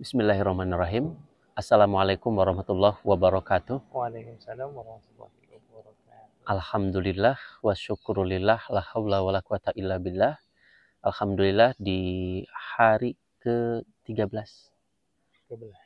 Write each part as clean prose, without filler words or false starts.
Bismillahirrahmanirrahim. Assalamualaikum warahmatullahi wabarakatuh. Waalaikumsalam warahmatullahi wabarakatuh. Alhamdulillah wa syukurillah la haula wala quwata illa billah. Alhamdulillah di hari ke-13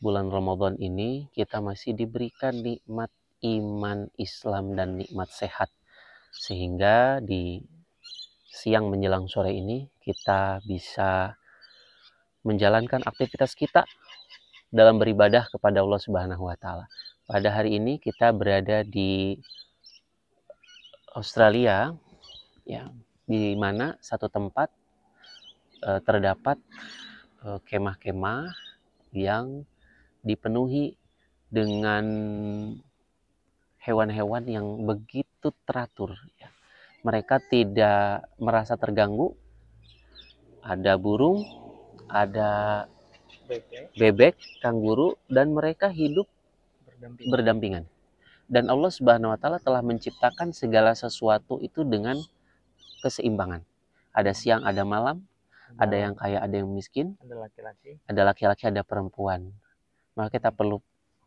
bulan Ramadan ini kita masih diberikan nikmat iman, Islam dan nikmat sehat. Sehingga di siang menjelang sore ini kita bisa menjalankan aktivitas kita dalam beribadah kepada Allah Subhanahu wa taala. Pada hari ini kita berada di Australia, ya, di mana satu tempat terdapat kemah-kemah yang dipenuhi dengan hewan-hewan yang begitu teratur. Ya. Mereka tidak merasa terganggu. Ada burung, ada bebek, kanguru, dan mereka hidup berdampingan. Dan Allah Subhanahu wa taala telah menciptakan segala sesuatu itu dengan keseimbangan. Ada siang, ada malam, ada yang kaya, ada yang miskin, ada laki-laki, ada perempuan. Maka kita perlu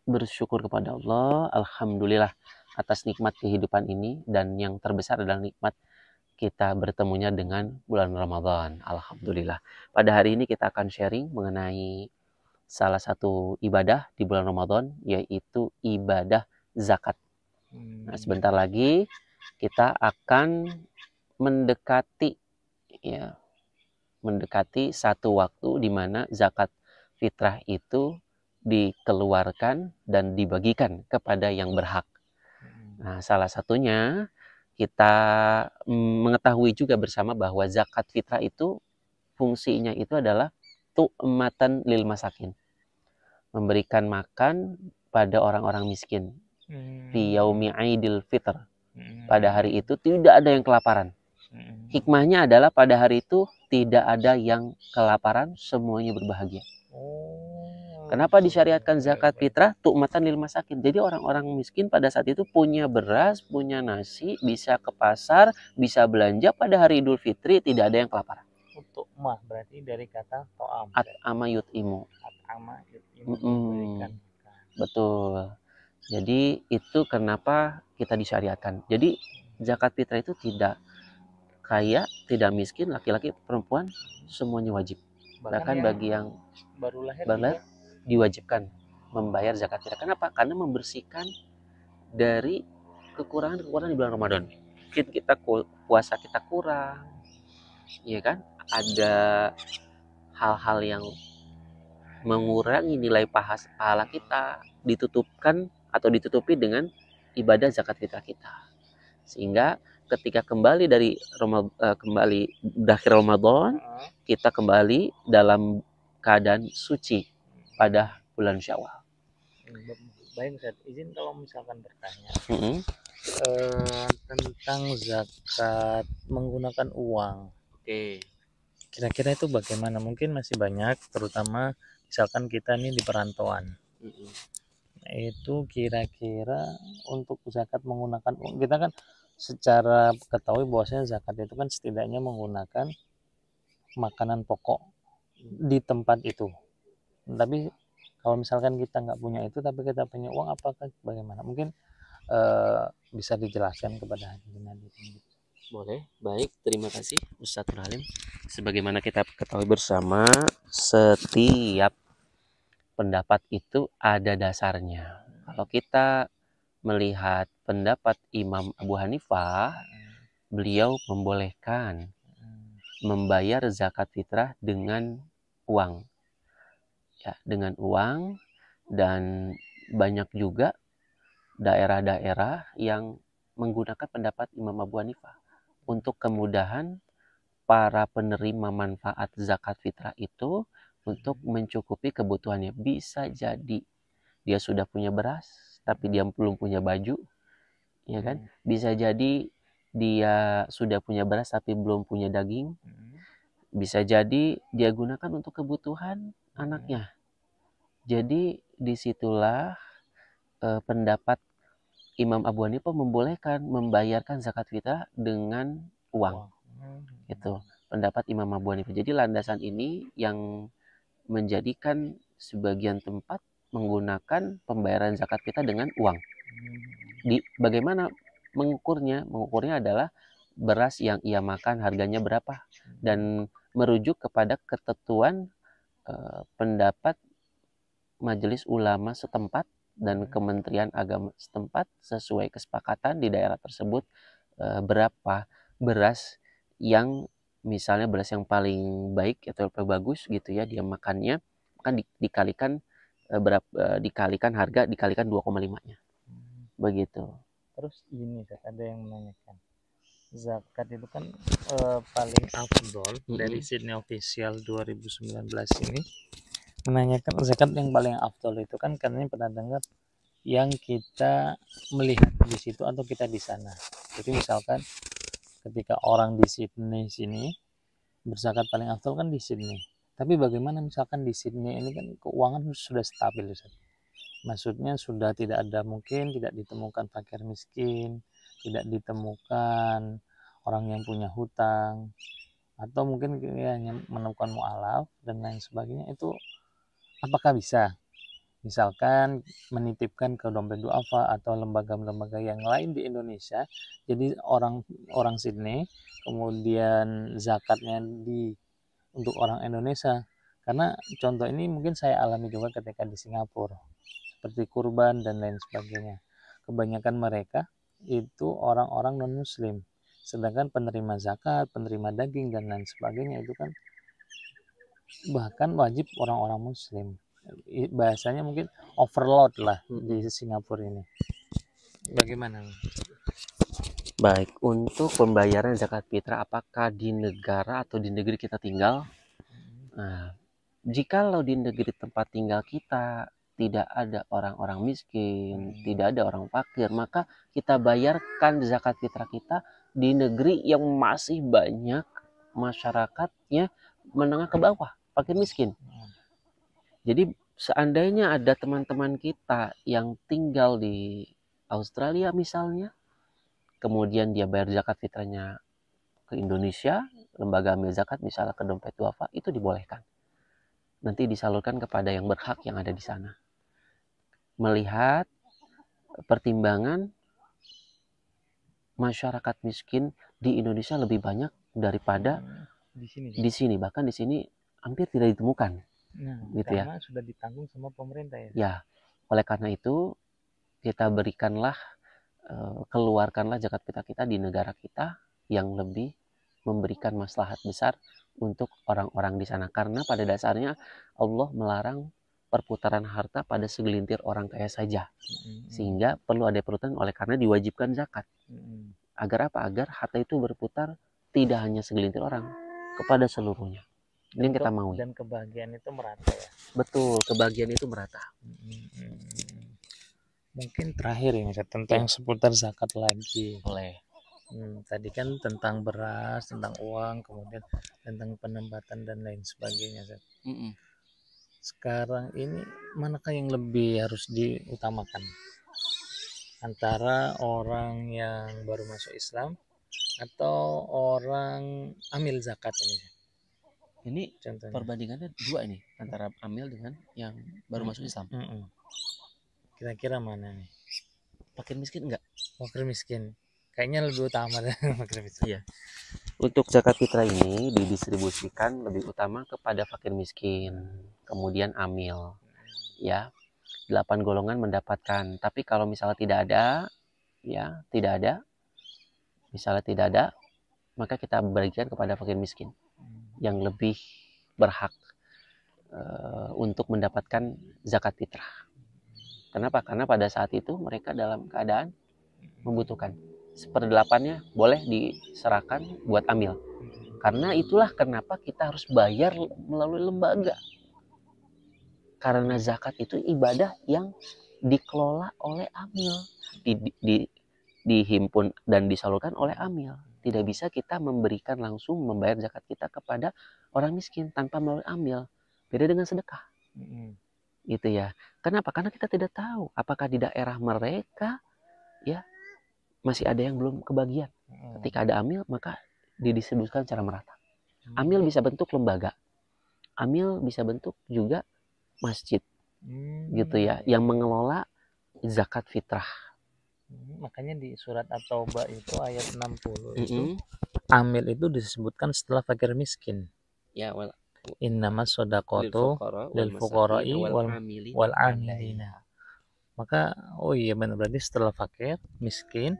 bersyukur kepada Allah, alhamdulillah atas nikmat kehidupan ini, dan yang terbesar adalah nikmat kita bertemunya dengan bulan Ramadan. Alhamdulillah. Pada hari ini kita akan sharing mengenai salah satu ibadah di bulan Ramadan, yaitu ibadah zakat. Nah, sebentar lagi kita akan mendekati satu waktu di mana zakat fitrah itu dikeluarkan dan dibagikan kepada yang berhak. Nah, salah satunya kita mengetahui juga bersama bahwa zakat fitrah itu fungsinya itu adalah tu'matan lil masakin, memberikan makan pada orang-orang miskin. Fi yaumi Aidil Fitr. Pada hari itu tidak ada yang kelaparan. Hikmahnya adalah pada hari itu tidak ada yang kelaparan, semuanya berbahagia. Kenapa disyariatkan zakat fitrah? Tu'matan lil masakin. Jadi orang-orang miskin pada saat itu punya beras, punya nasi, bisa ke pasar, bisa belanja pada hari Idul Fitri, tidak ada yang kelaparan. Tu'mah berarti dari kata to'am. At'ama yut'imu. At'ama yut'imu. Betul. Jadi itu kenapa kita disyariatkan. Jadi zakat fitrah itu tidak kaya, tidak miskin, laki-laki, perempuan, semuanya wajib. Bahkan bagi yang baru lahir diwajibkan membayar zakat fitrah. Kenapa? Karena membersihkan dari kekurangan-kekurangan di bulan Ramadan. Mungkin kita puasa kita kurang, ya kan? Ada hal-hal yang mengurangi nilai pahala kita, ditutupi dengan ibadah zakat fitrah kita. Sehingga ketika kembali dari akhir Ramadan, kita kembali dalam keadaan suci pada bulan Syawal. Baik, Ustaz, izin kalau misalkan bertanya tentang zakat menggunakan uang. Kira-kira itu bagaimana? Mungkin masih banyak, terutama misalkan kita nih di perantauan. Itu kira-kira untuk zakat menggunakan uang, kita kan secara ketahui bahwasanya zakat itu kan setidaknya menggunakan makanan pokok di tempat itu. Tapi kalau misalkan kita nggak punya itu tapi kita punya uang, apakah bagaimana? Mungkin bisa dijelaskan kepada hadirin. Boleh, baik, terima kasih Ustadz Halim. Sebagaimana kita ketahui bersama, setiap pendapat itu ada dasarnya. Kalau kita melihat pendapat Imam Abu Hanifah, beliau membolehkan membayar zakat fitrah dengan uang. Ya, dengan uang, dan banyak juga daerah-daerah yang menggunakan pendapat Imam Abu Hanifah untuk kemudahan para penerima manfaat zakat fitrah itu untuk mencukupi kebutuhannya. Bisa jadi dia sudah punya beras tapi dia belum punya baju, ya kan? Bisa jadi dia sudah punya beras tapi belum punya daging. Bisa jadi dia gunakan untuk kebutuhan anaknya. Jadi disitulah pendapat Imam Abu Hanifah membolehkan membayarkan zakat fitrah dengan uang. Itu pendapat Imam Abu Hanifah. Jadi landasan ini yang menjadikan sebagian tempat menggunakan pembayaran zakat kita dengan uang. Bagaimana mengukurnya? Mengukurnya adalah beras yang ia makan harganya berapa, dan merujuk kepada ketentuan pendapat majelis ulama setempat dan Kementerian Agama setempat sesuai kesepakatan di daerah tersebut berapa beras yang misalnya beras yang paling baik atau paling bagus gitu ya dia makannya, kan dikalikan dikalikan harga dikalikan 2,5-nya. Begitu. Terus ini ada yang menanyakan, zakat itu kan paling afdol dari Sydney Official 2019 ini menanyakan zakat yang paling afdol itu kan karena pernah dengar yang kita melihat di situ atau kita di sana. Jadi misalkan ketika orang di Sydney sini berzakat paling afdol kan di Sydney. Tapi bagaimana misalkan di Sydney ini kan keuangan sudah stabil, Ustaz. Maksudnya sudah tidak ada, mungkin tidak ditemukan fakir miskin, tidak ditemukan orang yang punya hutang, atau mungkin hanya menemukan mu'alaf dan lain sebagainya. Itu apakah bisa misalkan menitipkan ke dompet duafa atau lembaga-lembaga yang lain di Indonesia, jadi orang Sydney kemudian zakatnya untuk orang Indonesia? Karena contoh ini mungkin saya alami juga ketika di Singapura, seperti kurban dan lain sebagainya. Kebanyakan mereka itu orang-orang non-muslim, sedangkan penerima zakat, penerima daging dan lain sebagainya itu kan bahkan wajib orang-orang muslim. Bahasanya mungkin overload lah di Singapura ini. Bagaimana? Baik, untuk pembayaran zakat fitrah apakah di negara atau di negeri kita tinggal? Nah, jikalau di negeri tempat tinggal kita tidak ada orang-orang miskin, tidak ada orang fakir, maka kita bayarkan zakat fitrah kita di negeri yang masih banyak masyarakatnya menengah ke bawah, fakir miskin. Jadi seandainya ada teman-teman kita yang tinggal di Australia misalnya, kemudian dia bayar zakat fitrahnya ke Indonesia, lembaga amil zakat misalnya ke dompet duafa, itu dibolehkan. Nanti disalurkan kepada yang berhak yang ada di sana. Melihat pertimbangan masyarakat miskin di Indonesia lebih banyak daripada di sini. Bahkan di sini hampir tidak ditemukan. Gitu karena sudah ditanggung sama pemerintah ya. Ya, oleh karena itu kita berikanlah, keluarkanlah zakat fitrah kita di negara kita yang lebih memberikan maslahat besar untuk orang-orang di sana. Karena pada dasarnya Allah melarang perputaran harta pada segelintir orang kaya saja, sehingga perlu ada perputaran. Oleh karena diwajibkan zakat. Agar apa? Agar harta itu berputar tidak hanya segelintir orang, kepada seluruhnya. Ini yang kita mau. Dan kebahagiaan itu merata ya. Betul, kebahagiaan itu merata. Mungkin terakhir ini tentang seputar zakat lagi. Boleh. Tadi kan tentang beras, tentang uang, kemudian tentang penempatan dan lain sebagainya. Sekarang ini manakah yang lebih harus diutamakan antara orang yang baru masuk Islam atau orang amil zakat ini? Ini contohnya perbandingannya dua ini antara amil dengan yang baru masuk Islam. Kira-kira mana nih? Fakir miskin enggak? Fakir miskin kayaknya lebih utama dari fakir miskin. Iya. Untuk zakat fitrah ini didistribusikan lebih utama kepada fakir miskin, kemudian amil. Ya, 8 golongan mendapatkan. Tapi kalau misalnya tidak ada, ya tidak ada, misalnya tidak ada, maka kita berikan kepada fakir miskin yang lebih berhak untuk mendapatkan zakat fitrah. Kenapa? Karena pada saat itu mereka dalam keadaan membutuhkan. 1/8-nya boleh diserahkan buat amil. Karena itulah kenapa kita harus bayar melalui lembaga. Karena zakat itu ibadah yang dikelola oleh amil, dihimpun dan disalurkan oleh amil. Tidak bisa kita memberikan langsung membayar zakat kita kepada orang miskin tanpa melalui amil. Beda dengan sedekah. Gitu ya. Kenapa? Karena kita tidak tahu apakah di daerah mereka ya masih ada yang belum kebagian. Ketika ada amil, maka didistribusikan secara merata. Amil bisa bentuk lembaga. Amil bisa bentuk juga masjid gitu ya, yang mengelola zakat fitrah. Makanya di surat At-Taubah itu ayat 60 itu amil itu disebutkan setelah fakir miskin. Ya, Innamas shadaqatu lil fuqara'i wal amilina. Maka iya benar, berarti setelah fakir miskin,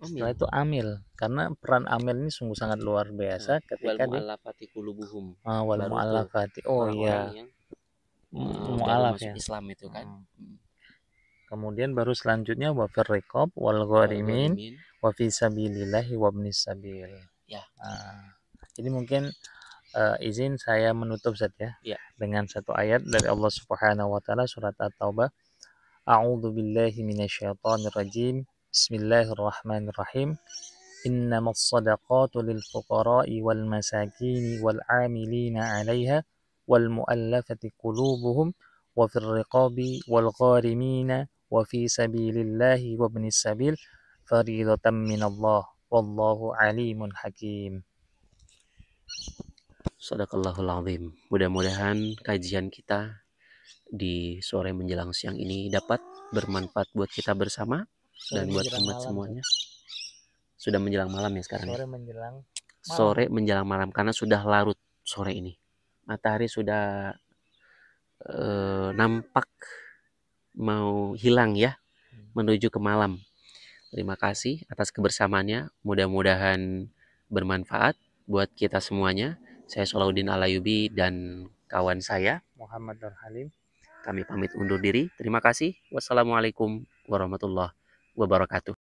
setelah itu amil, karena peran amil ini sungguh sangat luar biasa ketika wal mu'allafati qulubuhum. wal mu'allafati. Oh iya. Mu'allaf ya. Islam itu kan. Kemudian baru selanjutnya wa fir riqab wal gharimin wa fi sabilillahi wa ibnis sabil. Ya. Jadi mungkin izin saya menutup saja dengan satu ayat dari Allah Subhanahu wa taala surat At-Taubah. A'udzu billahi minasyaitonir rajim. Bismillahirrahmanirrahim. Innamas shadaqatu lil fuqara'i wal masakini wal 'amilina 'alaiha wal mu'allafati qulubuhum wa fir riqabi wal gharimina wa fi sabilillahi wa ibnis sabil faridatan minallah wallahu alimun hakim. Shadaqallahul azim. Mudah-mudahan kajian kita di sore menjelang siang ini dapat bermanfaat buat kita bersama dan buat umat semuanya. Sudah menjelang malam ya sekarang. Sore menjelang malam karena sudah larut sore ini. Matahari sudah nampak mau hilang ya, menuju ke malam. Terima kasih atas kebersamaannya. Mudah-mudahan bermanfaat buat kita semuanya. Saya Solahuddin Alayubi dan kawan saya Muhammad Nur Halim. Kami pamit undur diri. Terima kasih. Wassalamualaikum warahmatullahi wabarakatuh.